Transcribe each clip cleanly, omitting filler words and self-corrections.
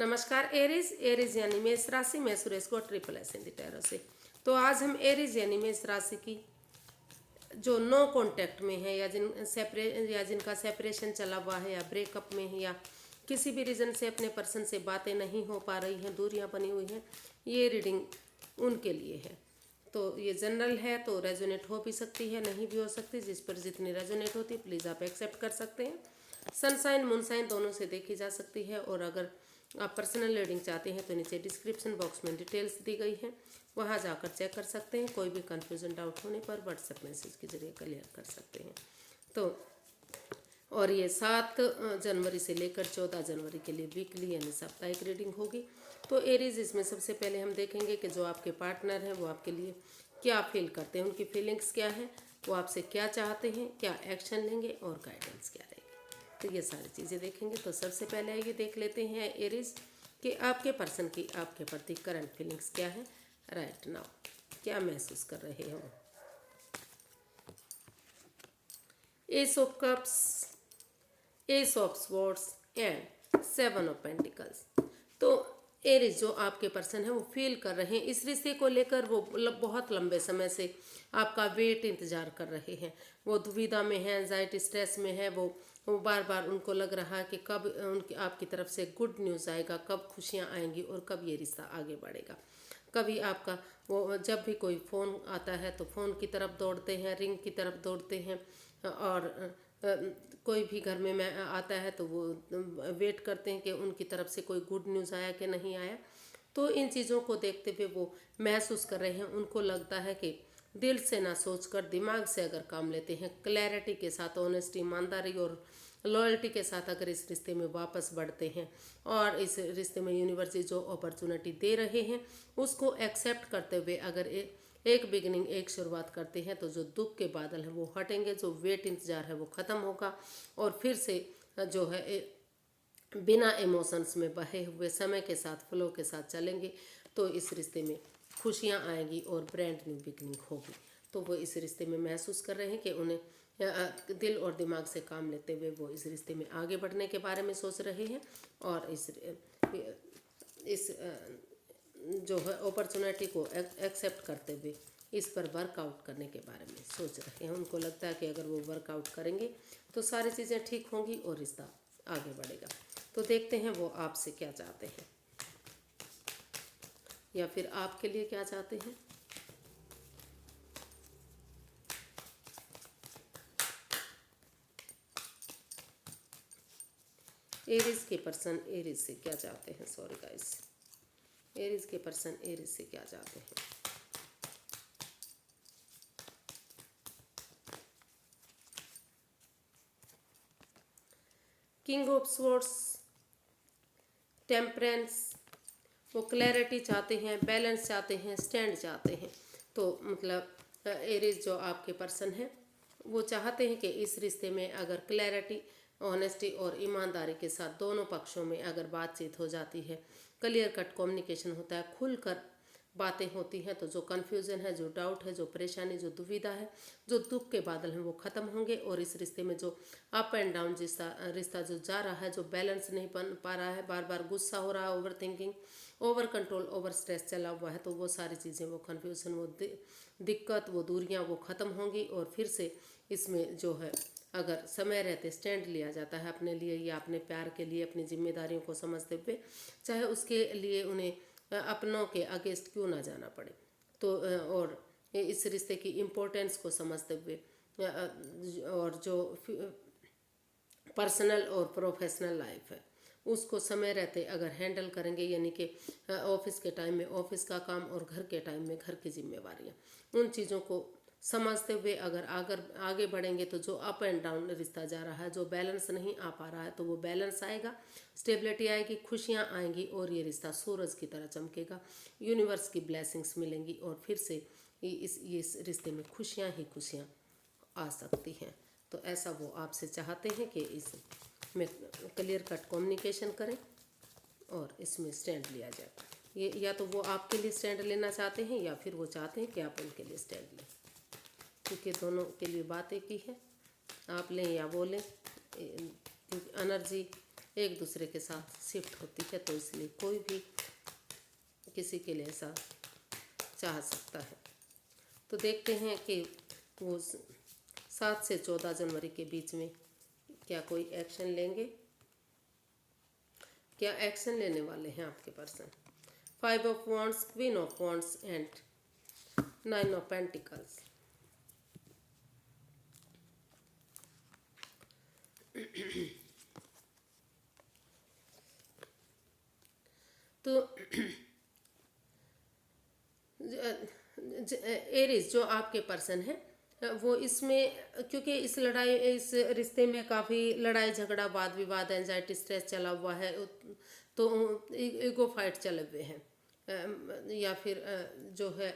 नमस्कार Aries Aries यानी मेष राशि में सुरेश को ट्रिपल एस इन टैरो से। तो आज हम एरीज यानी मेष राशि की जो नो कांटेक्ट में है या जिनका सेपरेशन चला हुआ है या ब्रेकअप में है या किसी भी रीज़न से अपने पर्सन से बातें नहीं हो पा रही हैं, दूरियां बनी हुई हैं, ये रीडिंग उनके लिए है। तो ये जनरल है तो रेजोनेट हो भी सकती है, नहीं भी हो सकती। जिस पर जितनी रेजोनेट होती है प्लीज़ आप एक्सेप्ट कर सकते हैं। सनसाइन मूनसाइन दोनों से देखी जा सकती है। और अगर आप पर्सनल रीडिंग चाहते हैं तो नीचे डिस्क्रिप्शन बॉक्स में डिटेल्स दी गई हैं, वहाँ जाकर चेक कर सकते हैं। कोई भी कन्फ्यूजन डाउट होने पर व्हाट्सएप मैसेज के जरिए क्लियर कर सकते हैं। तो और ये 7 जनवरी से लेकर 14 जनवरी के लिए वीकली यानी साप्ताहिक रीडिंग होगी। तो एरीज, इसमें सबसे पहले हम देखेंगे कि जो आपके पार्टनर हैं वो आपके लिए क्या फील करते हैं, उनकी फीलिंग्स क्या है, वो आपसे क्या चाहते हैं, क्या एक्शन लेंगे और गाइडेंस क्या रहेगी। तो ये सारी चीज़ें देखेंगे। तो सबसे पहले ये देख लेते हैं एरीज कि आपके पर्सन की आपके प्रति करंट फीलिंग्स क्या है राइट नाउ, क्या महसूस कर रहे हो। S of cups, S of swords and 7 of pentacles. तो एरीज, जो आपके पर्सन है वो फील कर रहे हैं इस रिश्ते को लेकर, वो बहुत लंबे समय से आपका वेट इंतजार कर रहे हैं। वो दुविधा में है, एंजाइटी स्ट्रेस में है। वो बार बार उनको लग रहा है कि कब उनकी आपकी तरफ से गुड न्यूज़ आएगा, कब खुशियाँ आएंगी और कब ये रिश्ता आगे बढ़ेगा। कभी आपका वो जब भी कोई फ़ोन आता है तो फ़ोन की तरफ दौड़ते हैं, रिंग की तरफ दौड़ते हैं। और कोई भी घर में आता है तो वो वेट करते हैं कि उनकी तरफ से कोई गुड न्यूज़ आया कि नहीं आया। तो इन चीज़ों को देखते हुए वो महसूस कर रहे हैं। उनको लगता है कि दिल से ना सोचकर दिमाग से अगर काम लेते हैं, क्लैरिटी के साथ, ऑनेस्टी, ईमानदारी और लॉयल्टी के साथ अगर इस रिश्ते में वापस बढ़ते हैं और इस रिश्ते में यूनिवर्स जो अपॉर्चुनिटी दे रहे हैं उसको एक्सेप्ट करते हुए अगर एक बिगिनिंग, एक शुरुआत करते हैं तो जो दुख के बादल हैं वो हटेंगे, जो वेट इंतजार है वो ख़त्म होगा और फिर से जो है बिना इमोशंस में बहे हुए समय के साथ, फ्लो के साथ चलेंगे तो इस रिश्ते में खुशियाँ आएंगी और ब्रांड न्यू बिगनिंग होगी। तो वो इस रिश्ते में महसूस कर रहे हैं कि उन्हें दिल और दिमाग से काम लेते हुए वो इस रिश्ते में आगे बढ़ने के बारे में सोच रहे हैं और इस जो है अपॉर्चुनिटी को एक्सेप्ट करते हुए इस पर वर्कआउट करने के बारे में सोच रहे हैं। उनको लगता है कि अगर वो वर्कआउट करेंगे तो सारी चीज़ें ठीक होंगी और रिश्ता आगे बढ़ेगा। तो देखते हैं वो आपसे क्या चाहते हैं या फिर आपके लिए क्या चाहते हैं। एरीज के पर्सन एरीज से क्या चाहते हैं, सॉरी गाइस, एरीज के पर्सन एरीज से क्या चाहते हैं। किंग ऑफ स्वॉर्ड्स, टेम्परेंस, वो क्लैरिटी चाहते हैं, बैलेंस चाहते हैं, स्टैंड चाहते हैं। तो मतलब एरीज जो आपके पर्सन है वो चाहते हैं कि इस रिश्ते में अगर क्लैरिटी, ऑनेस्टी और ईमानदारी के साथ दोनों पक्षों में अगर बातचीत हो जाती है, क्लियर कट कम्युनिकेशन होता है, खुलकर बातें होती हैं तो जो कन्फ्यूज़न है, जो डाउट है, जो परेशानी, जो दुविधा है, जो दुख के बादल हैं वो ख़त्म होंगे और इस रिश्ते में जो अप एंड डाउन रिश्ता जो जा रहा है, जो बैलेंस नहीं बन पा रहा है, बार बार गुस्सा हो रहा है, over thinking, over control, over stress चला हुआ है, तो वो सारी चीज़ें, वो कन्फ्यूज़न, वो दिक्कत, वो दूरियाँ वो ख़त्म होंगी और फिर से इसमें जो है अगर समय रहते स्टैंड लिया जाता है अपने लिए या अपने प्यार के लिए, अपनी जिम्मेदारियों को समझते हुए, चाहे उसके लिए उन्हें अपनों के अगेंस्ट क्यों ना जाना पड़े। तो और इस रिश्ते की इम्पोर्टेंस को समझते हुए और जो पर्सनल और प्रोफेशनल लाइफ है उसको समय रहते अगर हैंडल करेंगे, यानी कि ऑफिस के टाइम में ऑफिस का काम और घर के टाइम में घर की जिम्मेवारियाँ, उन चीज़ों को समझते हुए अगर आगे बढ़ेंगे तो जो अप एंड डाउन रिश्ता जा रहा है, जो बैलेंस नहीं आ पा रहा है, तो वो बैलेंस आएगा, स्टेबिलिटी आएगी, खुशियाँ आएंगी और ये रिश्ता सूरज की तरह चमकेगा, यूनिवर्स की ब्लेसिंग्स मिलेंगी और फिर से इस रिश्ते में खुशियाँ ही खुशियाँ आ सकती हैं। तो ऐसा वो आपसे चाहते हैं कि इसमें क्लियर कट कम्युनिकेशन करें और इसमें स्टैंड लिया जाए। ये या तो वो आपके लिए स्टैंड लेना चाहते हैं या फिर वो चाहते हैं कि आप उनके लिए स्टैंड लें, क्योंकि दोनों के लिए बात एक ही है, आप लें या वो लें, क्योंकि एनर्जी एक दूसरे के साथ शिफ्ट होती है, तो इसलिए कोई भी किसी के लिए ऐसा चाह सकता है। तो देखते हैं कि वो 7 से 14 जनवरी के बीच में क्या कोई एक्शन लेंगे, क्या एक्शन लेने वाले हैं आपके person. 5 of wands, queen of wands and 9 of pentacles. तो एरीज जो आपके पर्सन है वो इसमें, क्योंकि इस रिश्ते में काफ़ी लड़ाई झगड़ा वाद विवाद एंजाइटी स्ट्रेस चला हुआ है, तो ईगो फाइट चले हुए हैं, या फिर जो है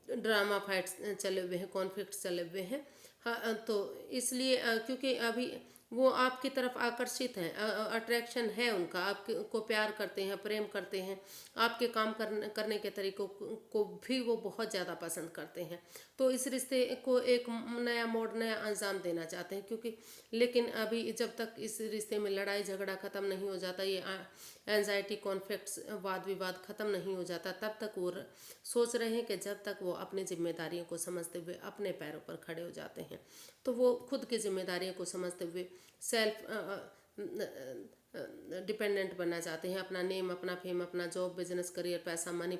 ड्रामा फाइट्स चले हुए हैं, कॉन्फ्लिक्ट चले हुए हैं। हाँ, तो इसलिए क्योंकि अभी वो आपकी तरफ आकर्षित हैं, अट्रैक्शन है उनका, आपको प्यार करते हैं, प्रेम करते हैं, आपके काम करने के तरीकों को भी वो बहुत ज़्यादा पसंद करते हैं। तो इस रिश्ते को एक नया मोड़, नया अंजाम देना चाहते हैं, क्योंकि लेकिन अभी जब तक इस रिश्ते में लड़ाई झगड़ा ख़त्म नहीं हो जाता, ये एंजाइटी कॉन्फ्लिक्ट्स वाद विवाद ख़त्म नहीं हो जाता, तब तक वो सोच रहे हैं कि जब तक वो अपनी जिम्मेदारियों को समझते हुए अपने पैरों पर खड़े हो जाते हैं, तो वो खुद की जिम्मेदारियों को समझते हुए सेल्फ डिपेंडेंट बनना चाहते हैं। अपना नेम, अपना फेम, अपना जॉब, बिजनेस, करियर, पैसा, मनी,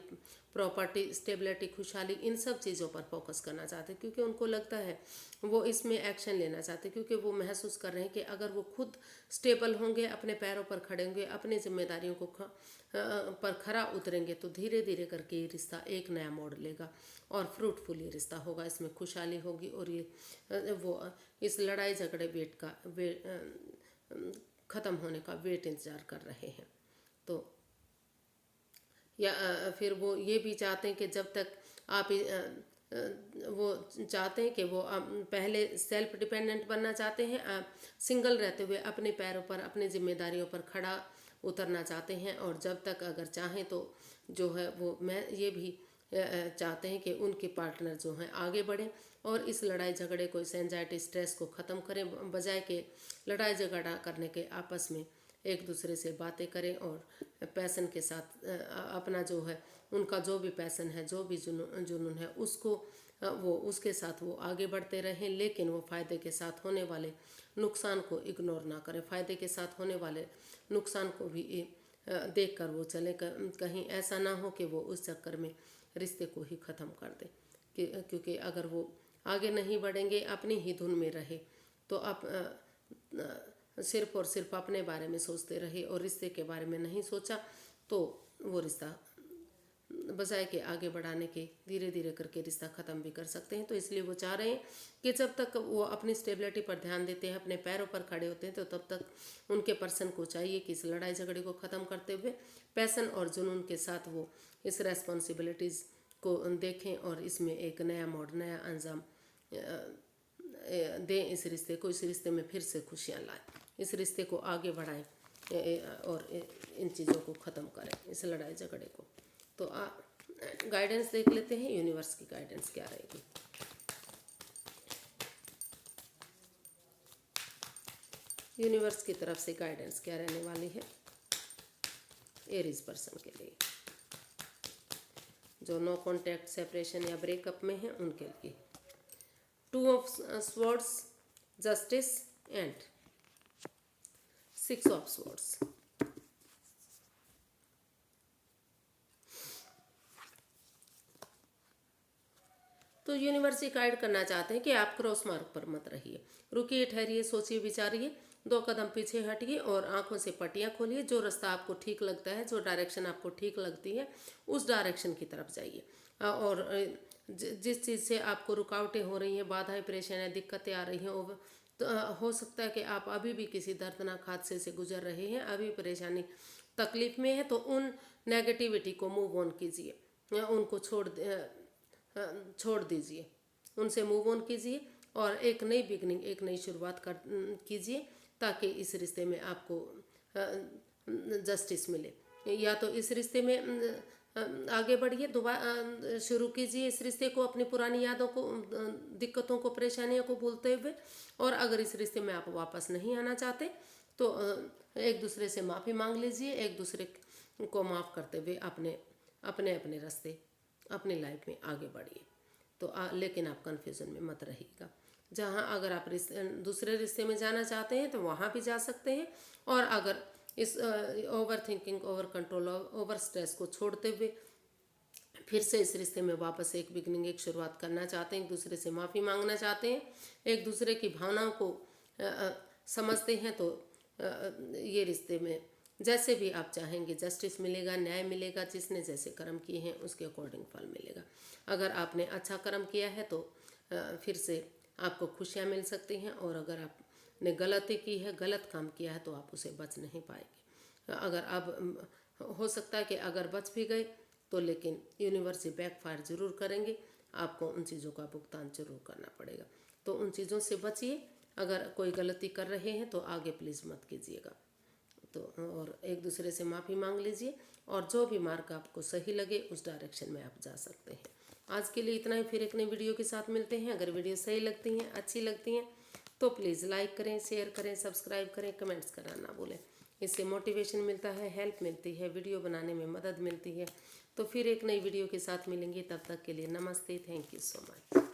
प्रॉपर्टी, स्टेबिलिटी, खुशहाली, इन सब चीज़ों पर फोकस करना चाहते हैं, क्योंकि उनको लगता है वो इसमें एक्शन लेना चाहते हैं, क्योंकि वो महसूस कर रहे हैं कि अगर वो खुद स्टेबल होंगे, अपने पैरों पर खड़े होंगे, अपनी जिम्मेदारियों को पर खरा उतरेंगे, तो धीरे धीरे करके ये रिश्ता एक नया मोड़ लेगा और फ्रूटफुल ये रिश्ता होगा, इसमें खुशहाली होगी। और ये वो इस लड़ाई झगड़े ख़त्म होने का वेट इंतज़ार कर रहे हैं। तो या फिर वो ये भी चाहते हैं कि जब तक आप वो चाहते हैं कि वो पहले सेल्फ डिपेंडेंट बनना चाहते हैं, सिंगल रहते हुए अपने पैरों पर, अपनी जिम्मेदारियों पर खड़ा उतरना चाहते हैं। और जब तक अगर चाहें तो जो है वो मैं ये भी चाहते हैं कि उनके पार्टनर जो हैं आगे बढ़ें और इस लड़ाई झगड़े को, इस एंजाइटी स्ट्रेस को ख़त्म करें, बजाय के लड़ाई झगड़ा करने के आपस में एक दूसरे से बातें करें और पैसन के साथ अपना जो है, उनका जो भी पैसन है, जो भी जुनून है, उसको वो उसके साथ वो आगे बढ़ते रहें, लेकिन वो फ़ायदे के साथ होने वाले नुकसान को इग्नोर ना करें। फ़ायदे के साथ होने वाले नुकसान को भी देख कर वो चले, कहीं ऐसा ना हो कि वो उस चक्कर में रिश्ते को ही ख़त्म कर दे। क्योंकि अगर वो आगे नहीं बढ़ेंगे, अपनी ही धुन में रहे, तो आप सिर्फ और सिर्फ अपने बारे में सोचते रहे और रिश्ते के बारे में नहीं सोचा, तो वो रिश्ता बजाय के आगे बढ़ाने के धीरे धीरे करके रिश्ता ख़त्म भी कर सकते हैं। तो इसलिए वो चाह रहे हैं कि जब तक वो अपनी स्टेबिलिटी पर ध्यान देते हैं, अपने पैरों पर खड़े होते हैं, तो तब तक उनके पर्सन को चाहिए कि इस लड़ाई झगड़े को ख़त्म करते हुए पैसन और जुनून के साथ वो इस रेस्पॉन्सिबिलिटीज़ को देखें और इसमें एक नया मोड़, नया अंजाम दें इस रिश्ते को, इस रिश्ते में फिर से खुशियाँ लाएं, इस रिश्ते को आगे बढ़ाएं और इन चीज़ों को ख़त्म करें, इस लड़ाई झगड़े को। तो गाइडेंस देख लेते हैं, यूनिवर्स की गाइडेंस क्या रहेगी। यूनिवर्स की तरफ से गाइडेंस क्या रहने वाली है एरीज पर्सन के लिए, जो नो कॉन्टैक्ट, सेपरेशन या ब्रेकअप में है उनके लिए। 2 of swords, justice and 6 of swords. तो यूनिवर्स ये गाइड करना चाहते हैं कि आप क्रॉस मार्ग पर मत रहिए, रुकिए, ठहरिए, सोचिए, विचारिए, 2 कदम पीछे हटिए और आंखों से पट्टियाँ खोलिए। जो रास्ता आपको ठीक लगता है, जो डायरेक्शन आपको ठीक लगती है, उस डायरेक्शन की तरफ जाइए। और जिस चीज़ से आपको रुकावटें हो रही हैं, बाधाएं, परेशानियाँ, दिक्कतें आ रही हैं, तो हो सकता है कि आप अभी भी किसी दर्दनाक हादसे से गुजर रहे हैं, अभी परेशानी तकलीफ में है, तो उन नेगेटिविटी को मूव ऑन कीजिए, उनको छोड़ दीजिए, उनसे मूव ऑन कीजिए और एक नई बिगनिंग, एक नई शुरुआत कीजिए, ताकि इस रिश्ते में आपको जस्टिस मिले। या तो इस रिश्ते में आगे बढ़िए, दोबारा शुरू कीजिए इस रिश्ते को, अपनी पुरानी यादों को, दिक्कतों को, परेशानियों को भूलते हुए। और अगर इस रिश्ते में आप वापस नहीं आना चाहते, तो एक दूसरे से माफ़ी मांग लीजिए, एक दूसरे को माफ़ करते हुए अपने अपने अपने रास्ते अपनी लाइफ में आगे बढ़िए। तो लेकिन आप कन्फ्यूज़न में मत रहिएगा। जहाँ अगर आप दूसरे रिश्ते में जाना चाहते हैं तो वहाँ भी जा सकते हैं, और अगर इस over thinking, over control, over stress को छोड़ते हुए फिर से इस रिश्ते में वापस एक बिगनिंग, एक शुरुआत करना चाहते हैं, एक दूसरे से माफ़ी मांगना चाहते हैं, एक दूसरे की भावनाओं को समझते हैं, तो ये रिश्ते में जैसे भी आप चाहेंगे जस्टिस मिलेगा, न्याय मिलेगा। जिसने जैसे कर्म किए हैं उसके अकॉर्डिंग फल मिलेगा। अगर आपने अच्छा कर्म किया है तो फिर से आपको खुशियाँ मिल सकती हैं, और अगर आपने गलती की है, गलत काम किया है, तो आप उसे बच नहीं पाएंगे। अगर अब हो सकता है कि अगर बच भी गए तो लेकिन यूनिवर्स से बैकफायर जरूर करेंगे, आपको उन चीज़ों का भुगतान जरूर करना पड़ेगा। तो उन चीज़ों से बचिए। अगर कोई गलती कर रहे हैं तो आगे प्लीज़ मत कीजिएगा। तो और एक दूसरे से माफ़ी मांग लीजिए, और जो भी मार्ग आपको सही लगे उस डायरेक्शन में आप जा सकते हैं। आज के लिए इतना ही, फिर एक नई वीडियो के साथ मिलते हैं। अगर वीडियो सही लगती हैं, अच्छी लगती हैं, तो प्लीज़ लाइक करें, शेयर करें, सब्सक्राइब करें, कमेंट्स करना ना भूलें। इससे मोटिवेशन मिलता है, हेल्प मिलती है, वीडियो बनाने में मदद मिलती है। तो फिर एक नई वीडियो के साथ मिलेंगे, तब तक के लिए नमस्ते, थैंक यू सो मच।